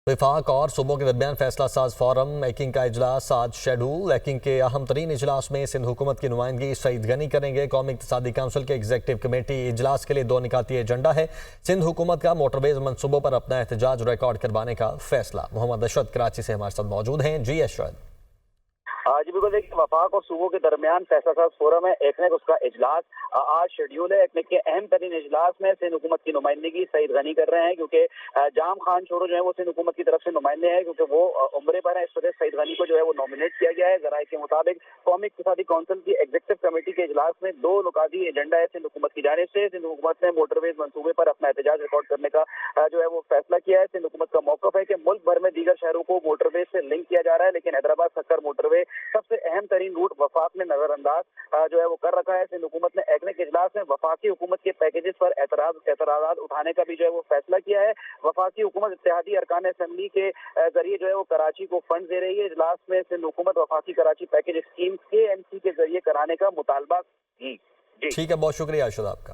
वफाक और सूबों के दरमियान फैसला साज फोरम एकिंग का इजलास आज शेड्यूल। एकिंग के अहम तरीन इजलास में सिंध हुकूमत की नुमाइंदगी सईद गनी करेंगे। कौमी इक्तिसादी काउंसिल के एग्जीक्यूटिव कमेटी इजलास के लिए 2 निकाती एजेंडा है। सिंध हुकूमत का मोटरवेज मनसूबों पर अपना एहतजाज रिकॉर्ड करवाने का फैसला। मोहम्मद अशरद कराची से हमारे साथ मौजूद हैं। जी अशरद। जी बिल्कुल, देखिए वफाक और सूबों के दरमियान फैसला साज फोरम है एकनेक, उसका इजलास आज शेड्यूल है। एकनेक के अहम तरीन इजलास में सिंध हुकूमत की नुमाइंदगी सईद गनी कर रहे हैं, क्योंकि जाम खान छोरो जो है वो सिंध हुकूमत की तरफ से नुमाइंदे हैं, क्योंकि वो उम्रे पर है। इस वजह सईद गनी को जो है वो नॉमिनेट किया गया है। जराये के मुताबिक कौमी इक्तिसादी काउंसिल की एग्जीक्यूटिव कमेटी के इजलास में 2 नुकाती एजेंडा है सिंध हुकूमत की जानिब से। सिंध हुकूमत ने मोटरवेज मनसूबे पर अपना एहतजाज रिकॉर्ड करने का जो है वो फैसला किया है। सिंध हुकूमत का मौकफ है कि मुल्क भर में दीगर शहरों को मोटरवेज से लिंक किया जा रहा है, लेकिन हैदराबाद सक्कर मोटरवे सबसे अहम तरीन रूट वफाक ने नजरअंदाज जो है वो कर रखा है। सिंध हुकूमत ने एकने के इजलास में वफाकी हुकूमत के पैकेजेस पर एतराज़ात उठाने का भी जो है वो फैसला किया है। वफाकी हुकूमत इत्तेहादी अरकान असेंबली के जरिए जो है वो कराची को फंड दे रही है। इजलास में सिंध हुकूमत वफाकी कराची पैकेज स्कीम KMC के जरिए कराने का मुतालबा की। ठीक है, बहुत शुक्रिया अशरद आपका।